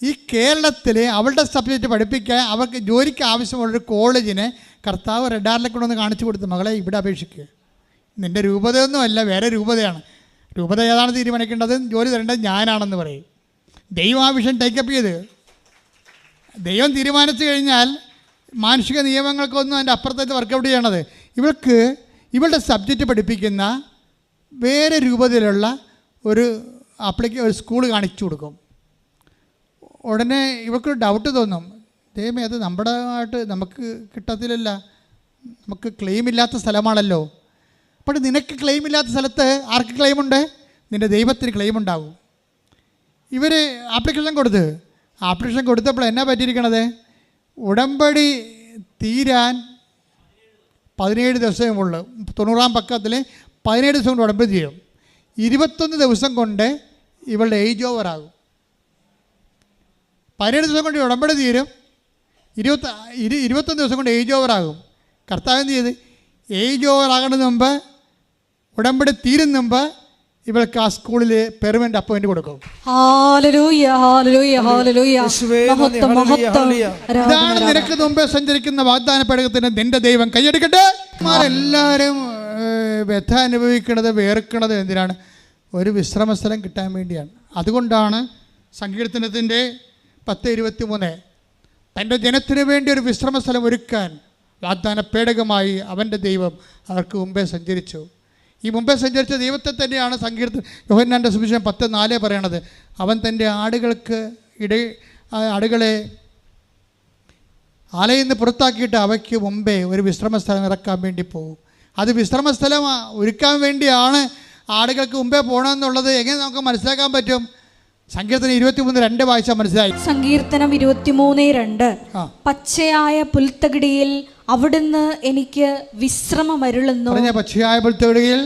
ഈ കേരളത്തിൽ അവളുടെ സബ്ജക്റ്റ് പഠിപ്പിക്കാൻ അവർക്ക് ജോലിക്ക് ആവശ്യമുള്ളൊരു കോളേജിന് കർത്താവ് റെഡാറിലേക്ക് കൊണ്ടൊന്ന് കാണിച്ചു കൊടുത്തു. മകളെ ഇവിടെ അപേക്ഷിക്കുക. നിൻ്റെ രൂപതയൊന്നുമല്ല, വേറെ രൂപതയാണ്. രൂപത ഏതാണ് തീരുമാനിക്കേണ്ടത്? ജോലി തരേണ്ടത് ഞാനാണെന്ന് പറയും. ദൈവം ആ വിഷയം ടേക്കപ്പ് ചെയ്ത് ദൈവം തീരുമാനിച്ചു കഴിഞ്ഞാൽ മാനുഷിക നിയമങ്ങൾക്കൊന്നും അതിൻ്റെ അപ്പുറത്തേക്ക് വർക്കൗട്ട് ചെയ്യണത്. ഇവളുടെ സബ്ജക്റ്റ് പഠിപ്പിക്കുന്ന വേറെ രൂപത്തിലുള്ള ഒരു സ്കൂൾ കാണിച്ചു കൊടുക്കും. ഉടനെ ഇവൾക്കൊരു ഡൗട്ട് തോന്നും. ദൈവമേ, അത് നമുക്ക് കിട്ടത്തില്ലല്ല, നമുക്ക് ക്ലെയിം ഇല്ലാത്ത സ്ഥലമാണല്ലോ. അപ്പോൾ നിനക്ക് ക്ലെയിം ഇല്ലാത്ത സ്ഥലത്ത് ആർക്ക് ക്ലെയിമുണ്ട്? നിൻ്റെ ദൈവത്തിന് ക്ലെയിം ഉണ്ടാകും. ഇവർ ആപ്ലിക്കേഷൻ കൊടുത്തപ്പോൾ എന്നാ പറ്റിയിരിക്കണത്? ഉടമ്പടി തീരാൻ 17 ദിവസമേ ഉള്ളൂ. 90-ാം പക്കത്തിൽ 17 ദിവസം കൊണ്ട് ഉടമ്പടി തീരും. 21 ദിവസം കൊണ്ട് ഇവളുടെ ഏജ് ഓവർ ആകും. 17 ദിവസം കൊണ്ട് ഉടമ്പടി തീരും. 21 ദിവസം കൊണ്ട് ഏജ് ഓവർ ആകും. കർത്താവ് എന്ത് ചെയ്ത്? ഏജ് ഓവർ ആകുന്നതിന് മുമ്പ്, ഉടമ്പടി തീരുന്ന മുമ്പ് ഇവൾക്ക് ആ സ്കൂളിൽ പെർമനന്റ് അപ്പോയിന്റ് കൊടുക്കും. ഇതാണ് നിനക്ക് മുമ്പേ സഞ്ചരിക്കുന്ന വാഗ്ദാന പേടകത്തിന് നിന്റെ ദൈവം. കൈയടിക്കട്ടെ. എല്ലാവരും വ്യഥ അനുഭവിക്കുന്നത്, വേർക്കുന്നത് എന്തിനാണ്? ഒരു വിശ്രമസ്ഥലം കിട്ടാൻ വേണ്ടിയാണ്. അതുകൊണ്ടാണ് സങ്കീർത്തനത്തിൻ്റെ 10:23 തൻ്റെ ജനത്തിനു വേണ്ടി ഒരു വിശ്രമസ്ഥലം ഒരുക്കാൻ വാഗ്ദാന പേടകമായി അവൻ്റെ ദൈവം അവർക്ക് മുമ്പേ സഞ്ചരിച്ചു. ഈ മുമ്പേ സഞ്ചരിച്ച ദൈവത്തെ തന്നെയാണ് യോഹന്നാൻ്റെ സുവിശേഷം 10:4 പറയണത്. അവൻ തൻ്റെ ആടുകളെ ആലയിൽ നിന്ന് പുറത്താക്കിയിട്ട് അവയ്ക്ക് മുമ്പേ ഒരു വിശ്രമസ്ഥലം ഇറക്കാൻ വേണ്ടി പോകും. അത് വിശ്രമസ്ഥലം ഒരുക്കാൻ വേണ്ടിയാണ് ആടുകൾക്ക് മുമ്പേ പോകണമെന്നുള്ളത് എങ്ങനെ നമുക്ക് മനസ്സിലാക്കാൻ പറ്റും? സങ്കീർത്തനം 23:2 വായിച്ചാൽ മനസ്സിലായി. സങ്കീർത്തനം 23:2 പച്ചയായ പുൽത്തകിടിയിൽ അവിടുന്ന് എനിക്ക് വിശ്രമമരുളുന്നു. പച്ചയായ പുൽത്തകിടിയിൽ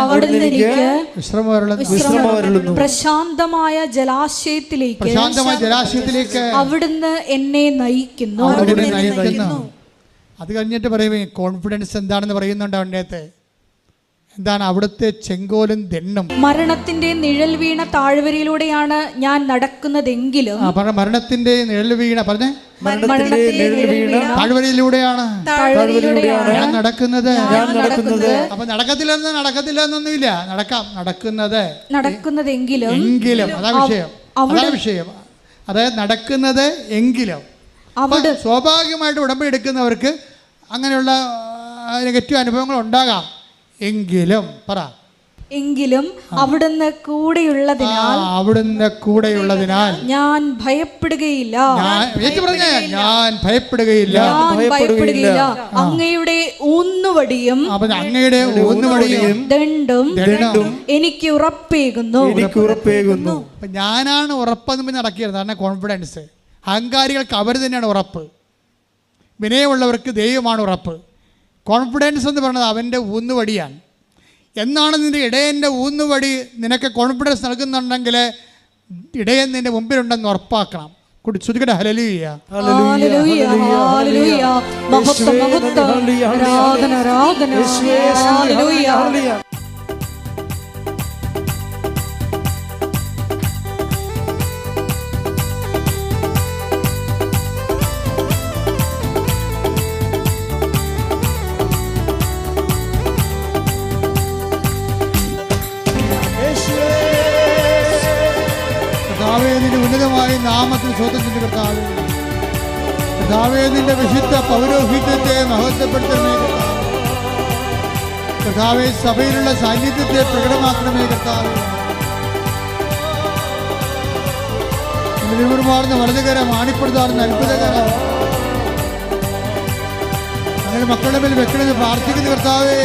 അവിടുന്ന് എനിക്ക് വിശ്രമമരുളുന്നു. പ്രശാന്തമായ ജലാശയത്തിലേക്ക് അവിടുന്ന് എന്നെ നയിക്കുന്നു. അത് കഴിഞ്ഞിട്ട് പറയുമേ കോൺഫിഡൻസ് എന്താണെന്ന് പറയുന്നുണ്ട് അവൻ്റെ അകത്ത്. എന്താണ്? അവിടുത്തെ ചെങ്കോലും ദണ്ഡും. മരണത്തിന്റെ നിഴൽ വീണ താഴ്വരയിലൂടെയാണ് ഞാൻ നടക്കുന്നതെങ്കിലും. മരണത്തിന്റെ നിഴൽ വീണ താഴ്വരയിലൂടെയാണ് ഞാൻ നടക്കുന്നത്. അപ്പൊ നടക്കത്തില്ലെന്നൊന്നുമില്ല, നടക്കുന്നതെങ്കിലും അതാ വിഷയം. അതായത് നടക്കുന്നത് എങ്കിലും. സ്വാഭാവികമായിട്ട് ഉടമ്പടി എടുക്കുന്നവർക്ക് അങ്ങനെയുള്ള നെഗറ്റീവ് അനുഭവങ്ങൾ ഉണ്ടാകാം. എങ്കിലും അവിടുന്ന് കൂടെയുള്ളതിനാൽ ഞാൻ ഭയപ്പെടുകയില്ല. അങ്ങയുടെ ഊന്നുവടിയും ദണ്ഡും എനിക്ക് ഉറപ്പേകുന്നു. ഞാനാണ് ഉറപ്പെന്ന് നടക്കിയത്. കാരണം കോൺഫിഡൻസ്. അഹങ്കാരികൾക്ക് അവർ തന്നെയാണ് ഉറപ്പ്. വിനയമുള്ളവർക്ക് ദൈവമാണ് ഉറപ്പ്. കോൺഫിഡൻസ് എന്ന് പറയുന്നത് അവൻ്റെ ഊന്നുവടിയാണ്. എന്നാണ് നിൻ്റെ ഇടയൻ്റെ ഊന്നുവടി നിനക്ക് കോൺഫിഡൻസ് നൽകുന്നുണ്ടെങ്കിൽ ഇടയൻ നിൻ്റെ മുമ്പിലുണ്ടെന്ന് ഉറപ്പാക്കണം. ശ്രുതിക്കട്ടെ ഹല്ലേലൂയ. ഉന്നതമായ നാമത്തിൽ സ്വന്തം ചെയ്ത് കർത്താവേ, നിന്റെ വിശുദ്ധ പൗരോഹിത്യത്തെ മഹത്വപ്പെടുത്തണമേ കർത്താവേ. സഭയിലുള്ള സാന്നിധ്യത്തെ പ്രകടമാക്കണമേ കർത്താവേ. നിലവിടുമാർന്ന വലതുകരം, ആണിപ്പെടുത്താറുന്ന അത്ഭുതകരം അങ്ങനെ മക്കളുടെ മേൽ വെക്കണമെന്ന് പ്രാർത്ഥിക്കുന്ന കർത്താവേ.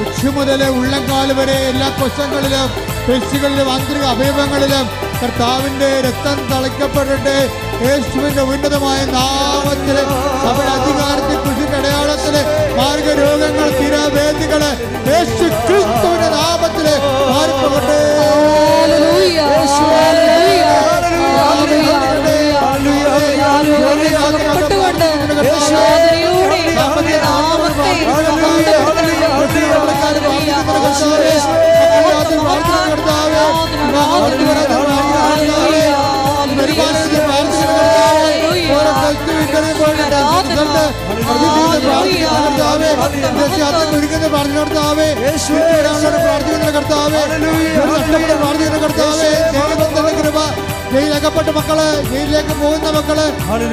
ഉച്ച മുതൽ ഉള്ളംകാല് വരെ എല്ലാ കൊശങ്ങളിലും പേശികളിലും ആന്തരിക അവയവങ്ങളിലും കർത്താവിൻ്റെ രക്തം തളിക്കപ്പെടട്ടെ. യേശുവിൻ്റെ ഉന്നതമായ നാമത്തില് സഭയുടെ അധികാരത്തിൽ കൃഷിയുടെ അടയാളത്തില് മാർഗരോഗങ്ങൾ, തീരാവേദികള് യേശു ക്രിസ്തുവിന്റെ നാമത്തില് മാറിപ്പോകട്ടെ. ജയിലകപ്പെട്ട മക്കള്, ജയിലിലേക്ക് പോകുന്ന മക്കള്,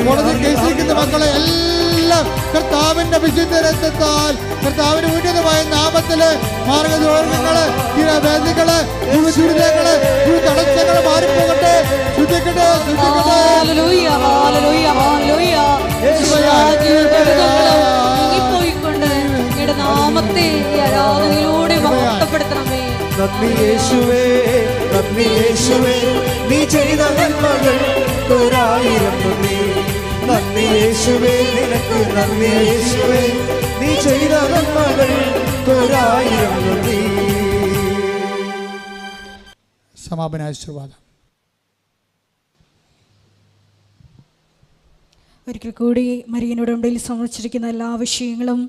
കോടതി കേസിരിക്കുന്ന മക്കള് എല്ലാം കർത്താവിന്റെ വിശുദ്ധ രക്തത്താൽ, കർത്താവിന്റെ ഉന്നതമായ നാമത്തില് മാർഗദോഷങ്ങള്, തീരാവേദികള്, ദുരിതങ്ങള്, തടസ്സങ്ങള് മാറിപ്പോകട്ടെ. ശ്രദ്ധിക്കട്ടെ, നന്ദി യേശുവേ, നന്ദി യേശുവേ, നീ ചെയ്ത നന്മകൾ ഒരായിരം നന്ദി. നന്ദി യേശുവേ, നിനക്ക് നന്ദി യേശുവേ, നീ ചെയ്ത നന്മകൾ ഒരായിരം നന്ദി. സമാപനാശീർവാദം. ഒരിക്കൽ കൂടി മരിയനുടെ ഉണ്ടയിൽ സമർപ്പിച്ചിരിക്കുന്ന എല്ലാ വിഷയങ്ങളും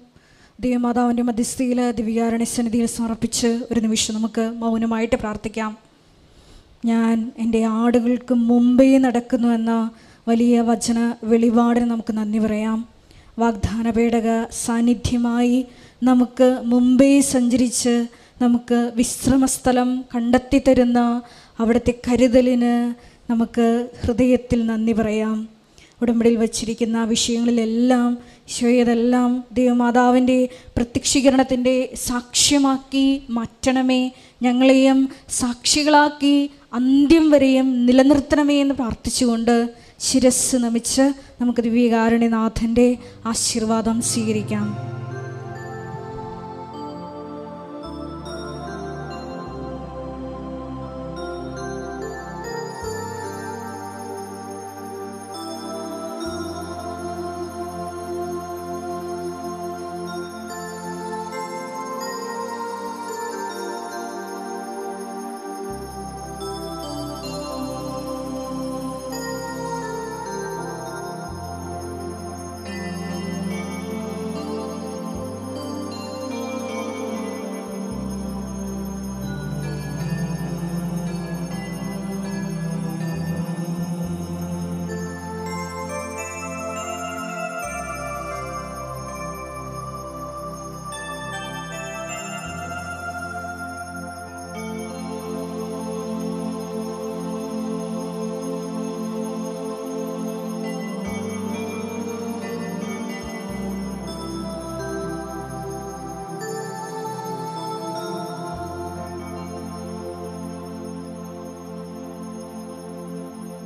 ദൈവമാതാവിൻ്റെ മധ്യസ്ഥയിൽ ദിവ്യാരണ സന്നിധിയിൽ സമർപ്പിച്ച് ഒരു നിമിഷം നമുക്ക് മൗനമായിട്ട് പ്രാർത്ഥിക്കാം. ഞാൻ എൻ്റെ ആടുകൾക്ക് മുമ്പേ നടക്കുന്നു എന്ന വലിയ വചന വെളിപാടിന് നമുക്ക് നന്ദി പറയാം. വാഗ്ദാന പേടക സാന്നിധ്യമായി നമുക്ക് മുമ്പേ സഞ്ചരിച്ച് നമുക്ക് വിശ്രമസ്ഥലം കണ്ടെത്തി തരുന്ന അവിടുത്തെ കരുതലിന് നമുക്ക് ഹൃദയത്തിൽ നന്ദി പറയാം. ഉടമ്പടിയിൽ വച്ചിരിക്കുന്ന വിഷയങ്ങളിലെല്ലാം ഈശോയതെല്ലാം ദൈവമാതാവിൻ്റെ പ്രത്യക്ഷീകരണത്തിൻ്റെ സാക്ഷ്യമാക്കി മാറ്റണമേ, ഞങ്ങളെയും സാക്ഷികളാക്കി അന്ത്യം വരെയും നിലനിർത്തണമേ എന്ന് പ്രാർത്ഥിച്ചുകൊണ്ട് ശിരസ് നമിച്ച് നമുക്ക് ദിവ്യകാരുണ്യനാഥൻ്റെ ആശീർവാദം സ്വീകരിക്കാം.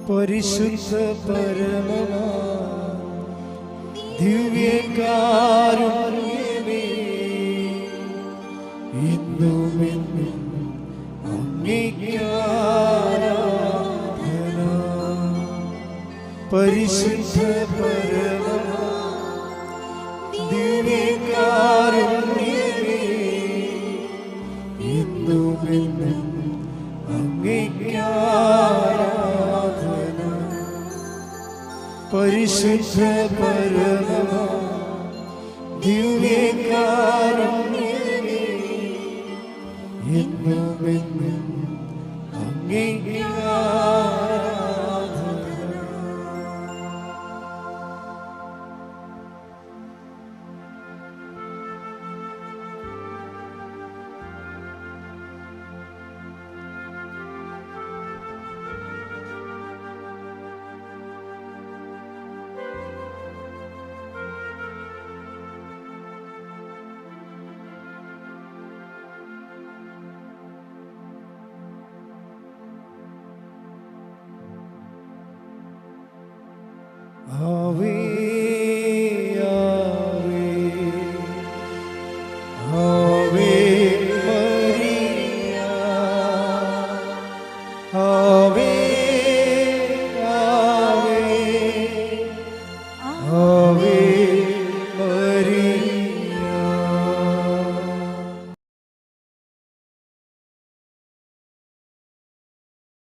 പരിശുദ്ധ പരമമാ ദിവ്യകാരുണ്യമേ, ഇന്നുമെന്നും അങ്ങേക്ക് ആരാധന. പരിശുദ്ധ പരമമാ ദിവ്യകാരുണ്യമേ, ഇന്നുമെന്നും അങ്ങേക്ക് പരിശുദ്ധ പരമമാ ദിവ്യകാരുണ്യമേ, എന്നുമെന്നും അങ്ങേക്ക് ആരാധന. Ave